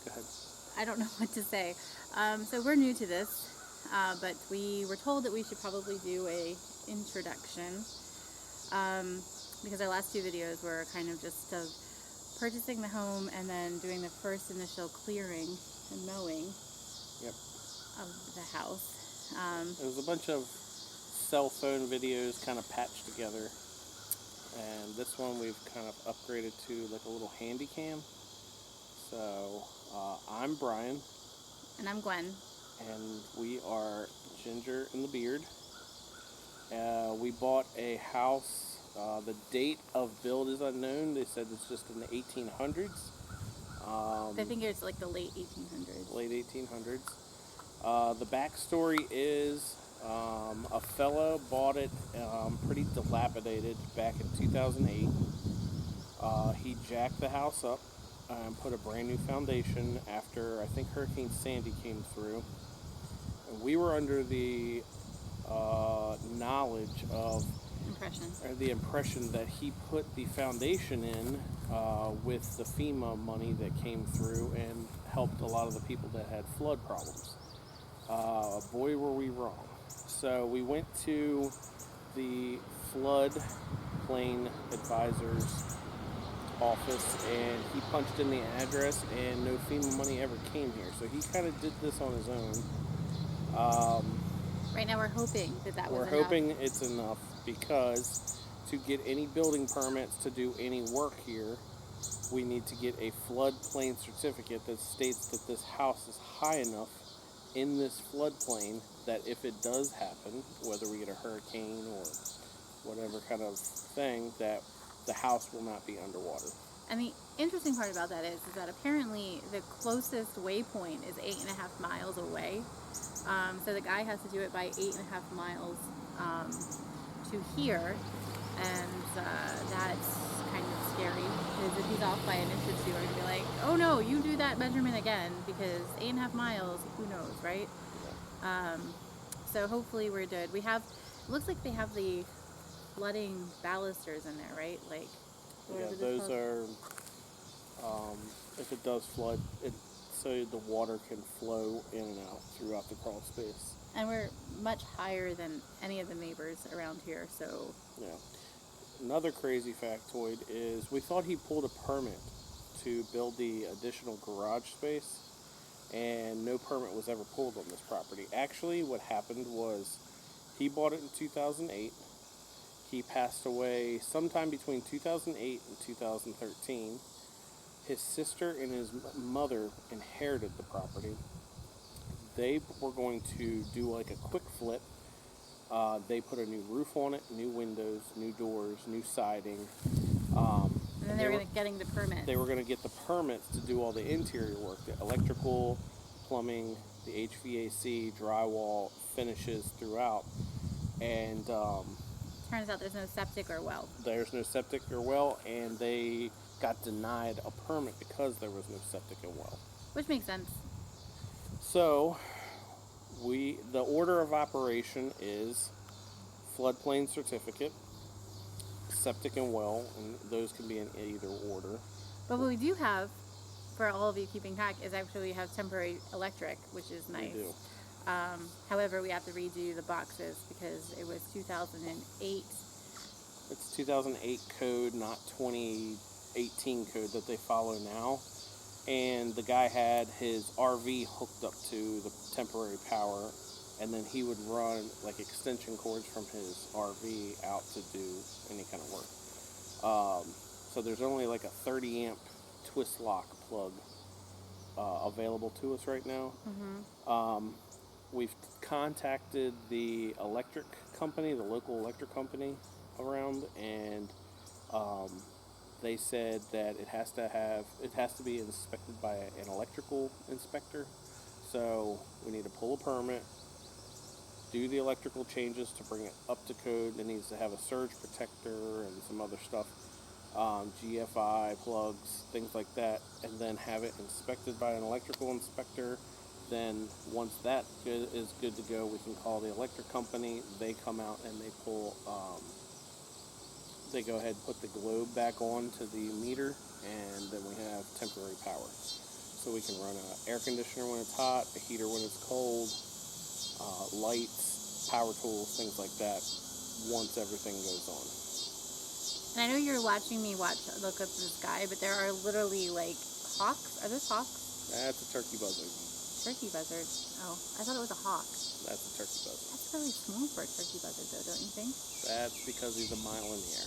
Go ahead. I don't know what to say. So we're new to this, but we were told that we should probably do a introduction because our last two videos were kind of just of purchasing the home and then doing the first initial clearing and mowing Yep. of the house. It was a bunch of cell phone videos kind of patched together. And this one we've kind of upgraded to like a little handy cam. So I'm Brian, And I'm Gwen. and we are Ginger and the Beard. We bought a house. The date of build is unknown. They said it's just in the 1800s. I think it's like the late 1800s. Late 1800s. The backstory is a fella bought it pretty dilapidated back in 2008. He jacked the house up and put a brand new foundation after I think Hurricane Sandy came through. And we were under the knowledge of the impression that he put the foundation in with the FEMA money that came through and helped a lot of the people that had flood problems. Boy, were we wrong. So we went to the Floodplain Advisor's office and he punched in the address and no FEMA money ever came here. So he kind of did this on his own. Right now we're hoping that was enough. We're hoping it's enough because to get any building permits to do any work here, we need to get a floodplain certificate that states that this house is high enough in this floodplain that if it does happen, whether we get a hurricane or whatever kind of thing, that the house will not be underwater. And the interesting part about that is that apparently the closest waypoint is 8.5 miles away. So the guy has to do it by 8.5 miles to here, and that's kind of scary because if he's off by an inch or two, we're gonna be like, oh no, you do that measurement again because 8.5 miles, who knows, right? So hopefully we're good. We have, it looks like they have the flooding balusters in there, right? Like, yeah, those are, if it does flood, so the water can flow in and out throughout the crawl space. And we're much higher than any of the neighbors around here, so... Yeah. Another crazy factoid is we thought he pulled a permit to build the additional garage space, and no permit was ever pulled on this property. Actually, what happened was he bought it in 2008. He passed away sometime between 2008 and 2013. His sister and his mother inherited the property. They were going to do like a quick flip. They put a new roof on it, new windows, new doors, new siding. And then they were getting the permits. They were going to get the permits to do all the interior work, the electrical, plumbing, the HVAC, drywall, finishes throughout. And turns out there's no septic or well. There's no septic or well, and they got denied a permit because there was no septic and well. Which makes sense. So, the order of operation is floodplain certificate, septic and well, and those can be in either order. But what we do have, for all of you keeping track, is actually we have temporary electric, which is nice. We do. However, we have to redo the boxes because it was 2008. It's 2008 code, not 2018 code that they follow now. And the guy had his RV hooked up to the temporary power, and then he would run like extension cords from his RV out to do any kind of work. So there's only like a 30 amp twist lock plug available to us right now. Mm-hmm. We've contacted the electric company, the local electric company around, and they said that it has to be inspected by an electrical inspector. So we need to pull a permit, do the electrical changes to bring it up to code. It needs to have a surge protector and some other stuff, GFI plugs, things like that, and then have it inspected by an electrical inspector. Then once that is good to go, we can call the electric company. They come out and they pull, they go ahead and put the globe back on to the meter, and then we have temporary power. so we can run an air conditioner when it's hot, a heater when it's cold, lights, power tools, things like that, once everything goes on. And I know you're watching me look up to the sky, but there are literally like hawks. Are those hawks? That's a turkey buzzard. Turkey buzzard. Oh, I thought it was a hawk. That's a turkey buzzard. That's really small for a turkey buzzard, though, don't you think? That's because he's a mile in the air.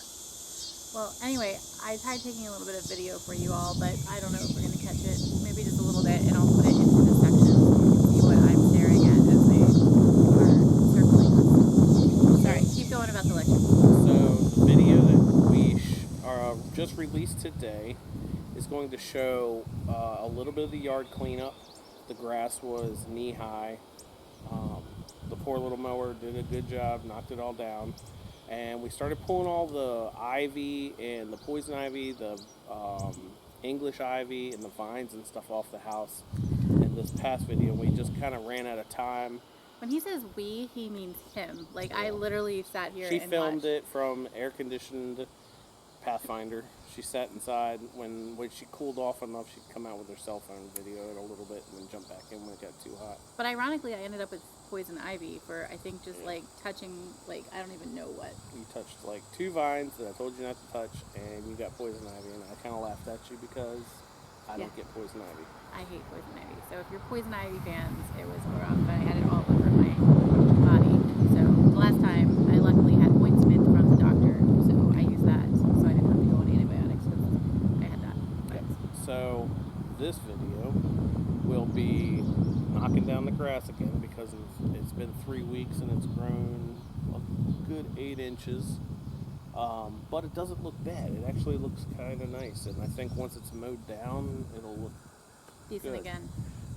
Well, anyway, I tried taking a little bit of video for you all, but I don't know if we're going to catch it. Maybe just a little bit, and I'll put it into the section so you can see what I'm staring at as they are circling us. Sorry, keep going about the lecture. So the video that we just released today is going to show a little bit of the yard cleanup. The grass was knee-high. The poor little mower did a good job, knocked it all down. And we started pulling all the ivy and the poison ivy, the English ivy, and the vines and stuff off the house in this past video. We just kind of ran out of time. When he says we, he means him. Like, yeah. I literally sat here and watched. She filmed it from air-conditioned Pathfinder. She sat inside. When she cooled off enough, she'd come out with her cell phone, video it a little bit, and then jump back in when it got too hot. But ironically, I ended up with poison ivy for, I think, just like touching, like, I don't even know what. You touched like 2 vines that I told you not to touch, and you got poison ivy, and I kind of laughed at you because I don't get poison ivy. I hate poison ivy. So if you're poison ivy fans, it was rough. I had it all over my body. So the last time, I luckily had ointment from the doctor, so I used that, so I didn't have to go on antibiotics because I had that. Yep. So this video will be knocking down the grass again because it's been 3 weeks and it's grown a good 8 inches. But it doesn't look bad. It actually looks kind of nice, and I think once it's mowed down, it'll look decent again.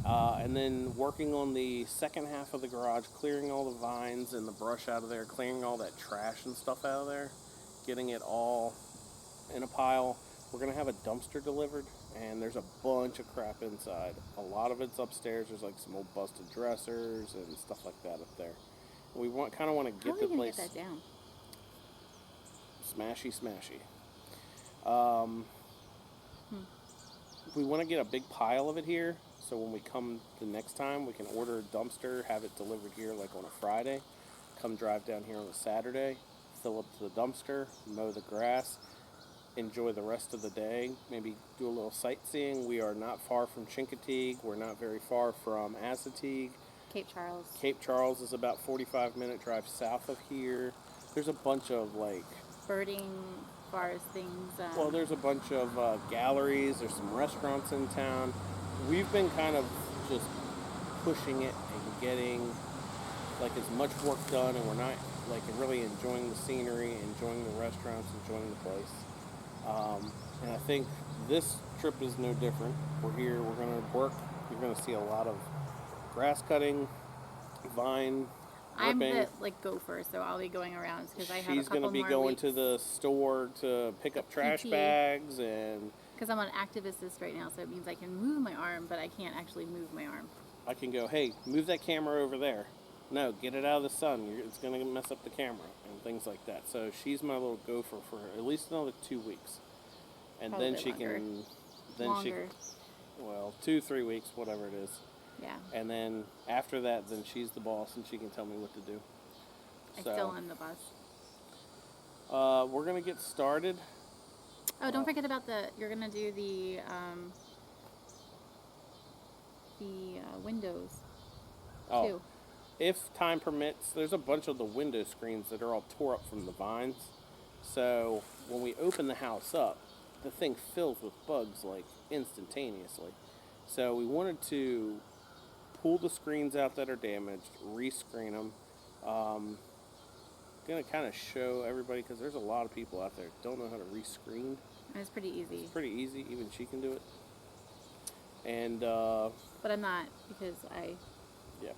And then working on the second half of the garage, clearing all the vines and the brush out of there, clearing all that trash and stuff out of there, getting it all in a pile. We're going to have a dumpster delivered, and there's a bunch of crap inside. A lot of it's upstairs. There's like some old busted dressers and stuff like that up there. We kind of want to get the place... How are we going to get that down? Smashy. We want to get a big pile of it here, so when we come the next time, we can order a dumpster, have it delivered here like on a Friday, come drive down here on a Saturday, fill up to the dumpster, mow the grass, enjoy the rest of the day, maybe do a little sightseeing. We are not far from Chincoteague. We're not very far from Assateague. Cape Charles. Cape Charles is about 45-minute drive south of here. There's a bunch of like... birding, forest things. Well, there's a bunch of galleries. There's some restaurants in town. We've been kind of just pushing it and getting like as much work done, and we're not like really enjoying the scenery, enjoying the restaurants, enjoying the place. And I think this trip is no different. We're here. We're going to work. You're going to see a lot of grass cutting, vine. I'm the gopher, so I'll be going around because I have a couple more She's going to be going to the store to pick up trash bags and... Because I'm on active assist right now, so it means I can move my arm, but I can't actually move my arm. I can go, hey, move that camera over there. No, get it out of the sun. It's going to mess up the camera and things like that. So she's my little gopher for at least another 2 weeks. And probably then she longer. can... Then longer. Well, 2-3 weeks, whatever it is. Yeah. And then after that, then she's the boss and she can tell me what to do. I still am the boss. We're going to get started. Oh, don't forget about you're going to do the windows, too. If time permits, there's a bunch of the window screens that are all tore up from the vines. So when we open the house up, the thing fills with bugs like instantaneously. So we wanted to pull the screens out that are damaged, rescreen them. Going to kind of show everybody, because there's a lot of people out there that don't know how to rescreen. It's pretty easy. It's pretty easy. Even she can do it. And but I'm not, because yeah,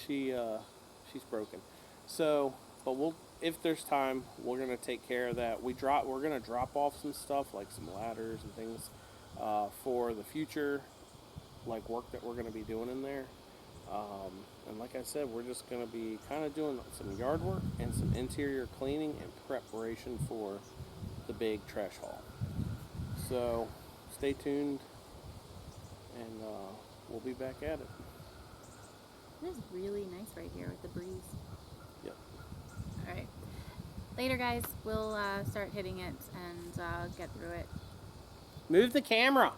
she's broken. So, but if there's time, we're gonna take care of that. We're gonna drop off some stuff like some ladders and things for the future, like work that we're gonna be doing in there. And like I said, we're just gonna be kind of doing some yard work and some interior cleaning in preparation for the big trash haul. So stay tuned. we'll be back at it. It is really nice right here with the breeze. Yep. All right. Later, guys. We'll start hitting it and get through it. Move the camera.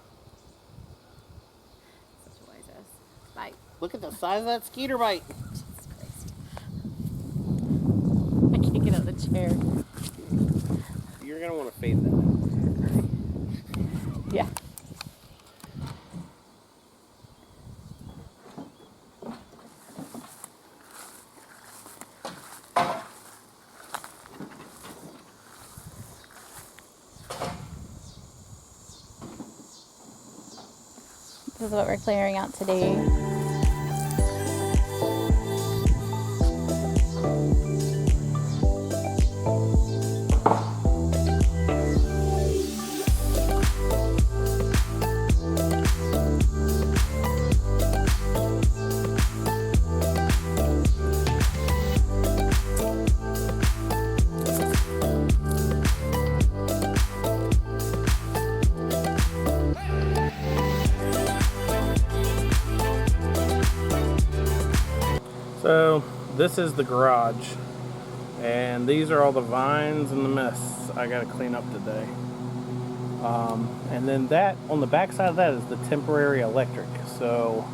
Such a wise ass. Bye. Look at the size of that skeeter bite. Jesus Christ. I can't get out of the chair. You're going to want to fade that out. Yeah. This is what we're clearing out today. So this is the garage, and these are all the vines and the mess I got to clean up today. And then that on the back side of that is the temporary electric. So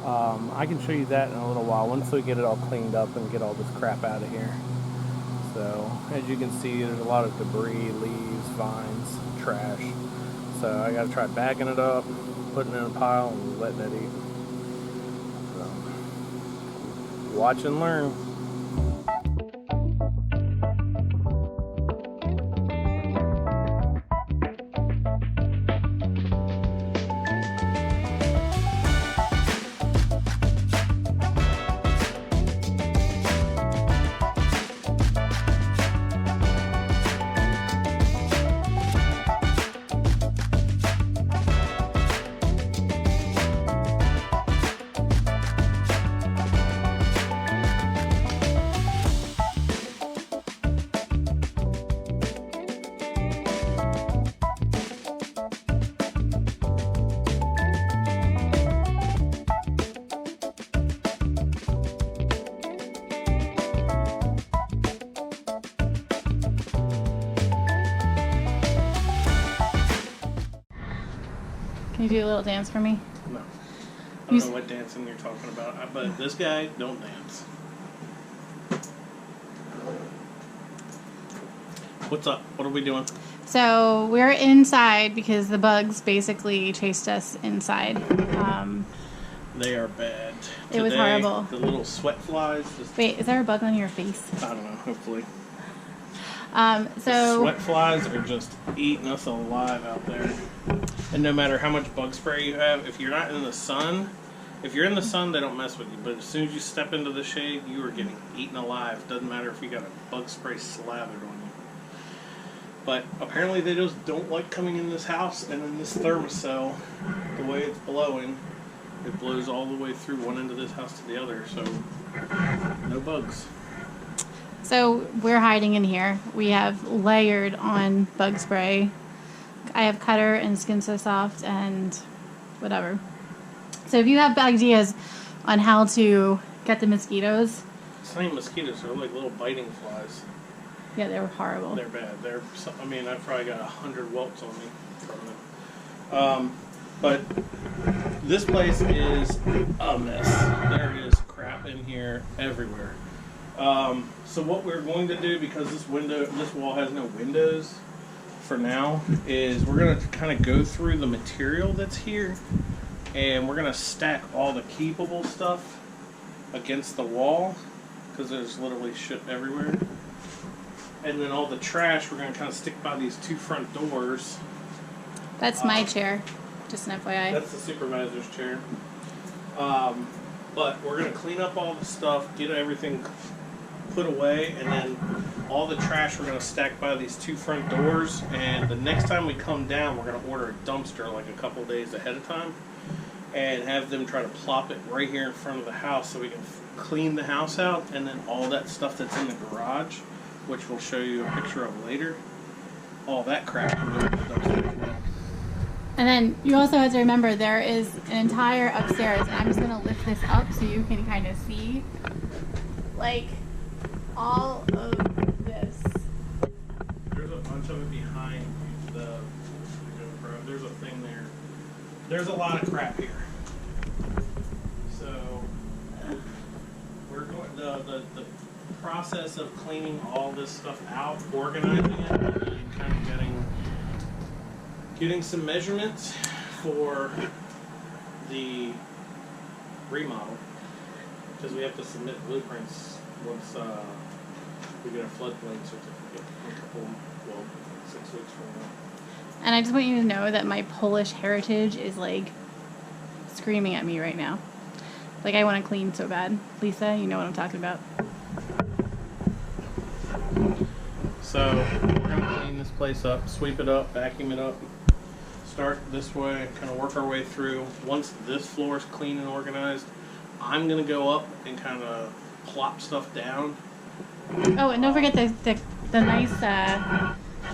I can show you that in a little while once we get it all cleaned up and get all this crap out of here. So as you can see, there's a lot of debris, leaves, vines, trash. So I got to try bagging it up, putting it in a pile, and letting it eat. Watch and learn. Can you do a little dance for me? No. I don't know what dancing you're talking about, but this guy don't dance. What's up? What are we doing? So we're inside because the bugs basically chased us inside. They are bad. It was horrible. The little sweat flies. Wait, is there a bug on your face? I don't know. Hopefully. So Sweat flies are just eating us alive out there. And no matter how much bug spray you have, if you're not in the sun, if you're in the sun, they don't mess with you. But as soon as you step into the shade, you are getting eaten alive. Doesn't matter if you got a bug spray slathered on you. But apparently they just don't like coming in this house and in this thermocell, the way it's blowing, it blows all the way through one end of this house to the other. So no bugs. So we're hiding in here. We have layered on bug spray. I have Cutter and Skin So Soft and whatever. So if you have ideas on how to get the mosquitoes. It's not even mosquitoes, they're like little biting flies. Yeah, they were horrible. They're bad. I mean, I've probably got 100 whelps on me from them. But this place is a mess. There is crap in here everywhere. So what we're going to do, because this wall has no windows for now, is we're going to kind of go through the material that's here, and we're going to stack all the keepable stuff against the wall, because there's literally shit everywhere. And then all the trash we're going to kind of stick by these two front doors. That's my chair, just an FYI. That's the supervisor's chair. But we're going to clean up all the stuff, get everything put away, and then all the trash we're going to stack by these two front doors. And the next time we come down, we're going to order a dumpster like a couple days ahead of time and have them try to plop it right here in front of the house so we can clean the house out. And then all that stuff that's in the garage, which we'll show you a picture of later, all that crap can go in the dumpster as well. And then you also have to remember there is an entire upstairs, and I'm just going to lift this up so you can kind of see, like, all of this. There's a bunch of it behind the GoPro. There's a thing there. There's a lot of crap here. So we're going the process of cleaning all this stuff out, organizing it, and kind of getting some measurements for the remodel, because we have to submit blueprints once we get a floodplain certificate in a couple, well, 6 weeks from now. And I just want you to know that my Polish heritage is like screaming at me right now. Like, I want to clean so bad. Lisa, you know what I'm talking about. So we're gonna clean this place up, sweep it up, vacuum it up. Start this way, kind of work our way through. Once this floor is clean and organized, I'm gonna go up and kind of plop stuff down. Oh, and don't forget the nice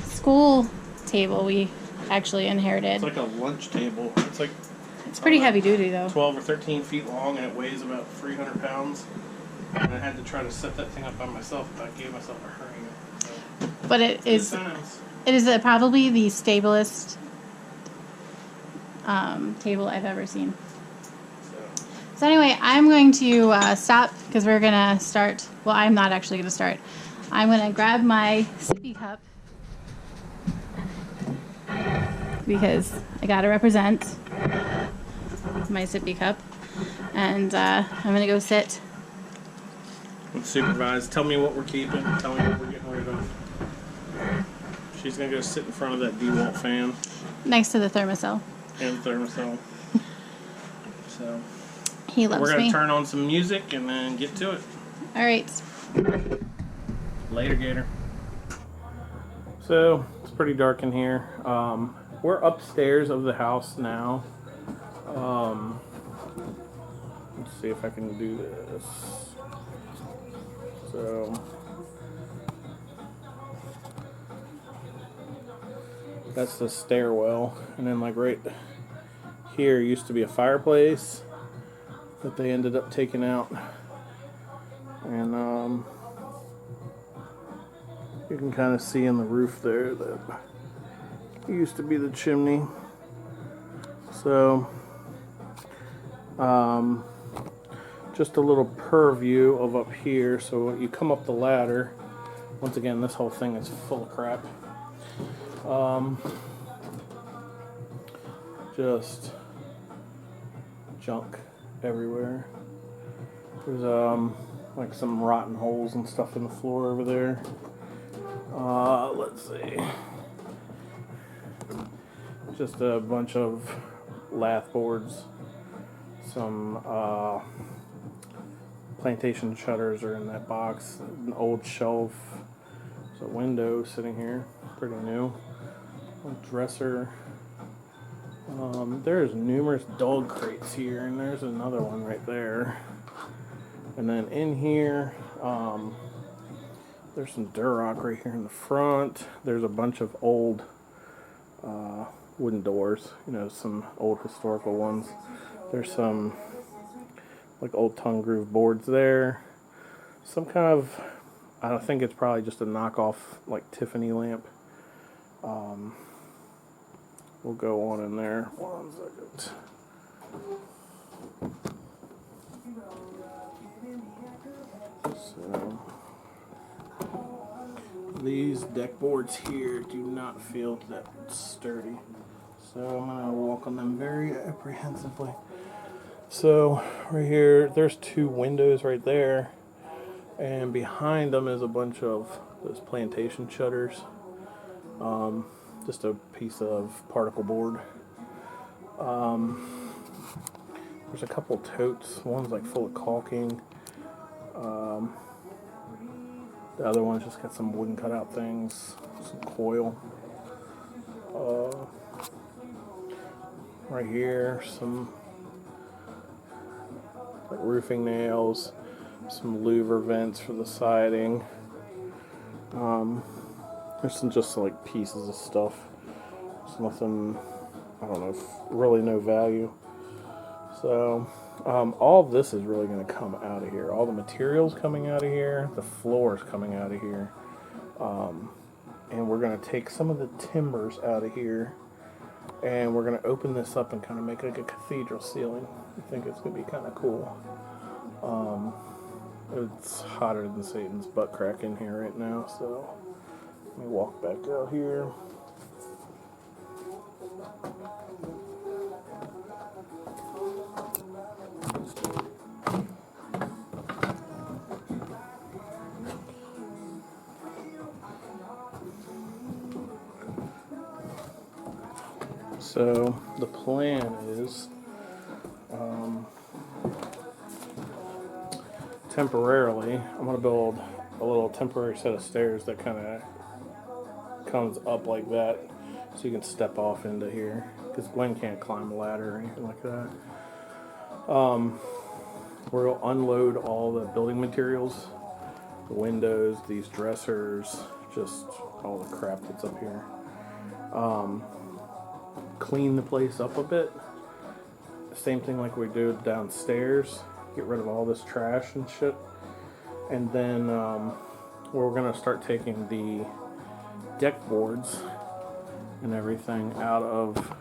school table we actually inherited. It's like a lunch table. It's pretty heavy duty though. 12 or 13 feet long, and it weighs about 300 pounds. And I had to try to set that thing up by myself, but I gave myself a hernia. So. But it is probably the stablest table I've ever seen. So anyway, I'm going to stop because we're going to start. Well, I'm not actually going to start. I'm going to grab my sippy cup because I got to represent my sippy cup. And I'm going to go sit. Let's supervise. Tell me what we're keeping. Tell me what we're getting rid of. She's going to go sit in front of that DeWalt fan. Next to the thermosol. And the thermosol. So he loves me. We're going to turn on some music and then get to it. All right. Later, Gator. So it's pretty dark in here. We're upstairs of the house now. Let's see if I can do this. So that's the stairwell, and then like right here used to be a fireplace that they ended up taking out, and you can kind of see in the roof there that used to be the chimney. So just a little purview of up here. So you come up the ladder. Once again, this whole thing is full of crap. Just junk everywhere. There's like some rotten holes and stuff in the floor over there. Let's see. Just a bunch of lath boards. Some plantation shutters are in that box. An old shelf. There's a window sitting here, pretty new. A dresser. There's numerous dog crates here, and there's another one right there. And then in here, there's some Durock right here in the front. There's a bunch of old wooden doors, you know, some old historical ones. There's some like old tongue groove boards there. Some kind of, I think it's probably just a knockoff like Tiffany lamp. We'll go on in there. 1 second. So these deck boards here do not feel that sturdy. So I'm gonna walk on them very apprehensively. So right here, there's 2 windows right there, and behind them is a bunch of those plantation shutters. Just a piece of particle board. There's a couple totes. One's like full of caulking. The other one's just got some wooden cutout things, some coil. Right here, some like roofing nails, some louver vents for the siding. There's some just like pieces of stuff. There's nothing I don't know, really no value. So all this is really going to come out of here. All the materials coming out of here, the floors coming out of here, and we're going to take some of the timbers out of here, and we're going to open this up and kind of make like a cathedral ceiling. I think it's going to be kind of cool. It's hotter than Satan's butt crack in here right now, so let me walk back out here. So the plan is temporarily, I'm going to build a little temporary set of stairs that kind of comes up like that, so you can step off into here, because Gwen can't climb a ladder or anything like that. We'll unload all the building materials, the windows, these dressers, just all the crap that's up here. Clean the place up a bit. Same thing like we do downstairs. Get rid of all this trash and shit. And then we're going to start taking the deck boards and everything out of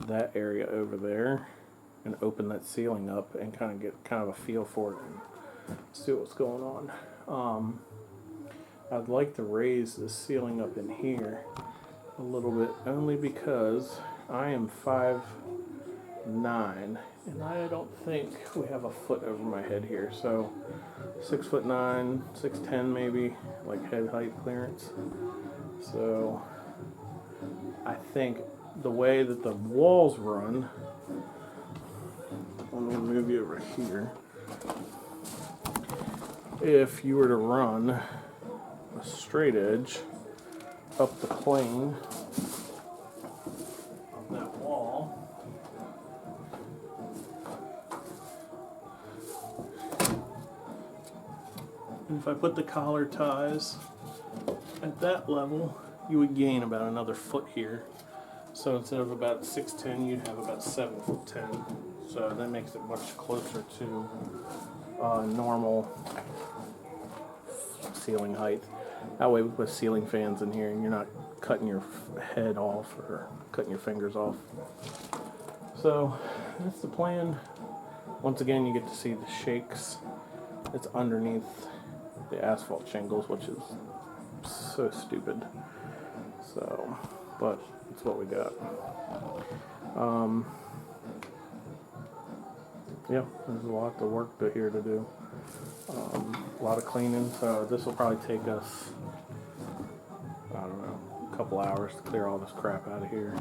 that area over there and open that ceiling up and kind of get kind of a feel for it and see what's going on. I'd like to raise the ceiling up in here a little bit, only because I am 5'9", and I don't think we have a foot over my head here. So 6'9", 6'10", maybe, like head height clearance. So I think the way that the walls run, I'm gonna move you over here. If you were to run a straight edge up the plane of that wall, and if I put the collar ties at that level, you would gain about another foot here. So instead of about 6'10", you'd have about 7'10". So that makes it much closer to normal ceiling height. That way we put ceiling fans in here and you're not cutting your head off or cutting your fingers off. So that's the plan. Once again, you get to see the shakes. It's underneath the asphalt shingles, which is so stupid. So, but it's what we got. Yeah, there's a lot of work here to do. A lot of cleaning, so this will probably take us, I don't know, a couple hours to clear all this crap out of here.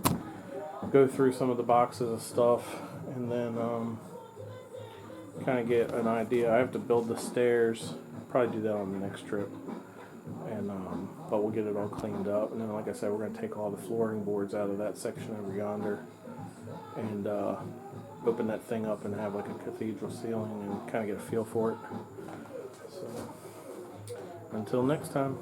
Go through some of the boxes of stuff, and then kind of get an idea. I have to build the stairs. Probably do that on the next trip. And but we'll get it all cleaned up. And then, like I said, we're going to take all the flooring boards out of that section over yonder and open that thing up and have like a cathedral ceiling and kind of get a feel for it. So until next time.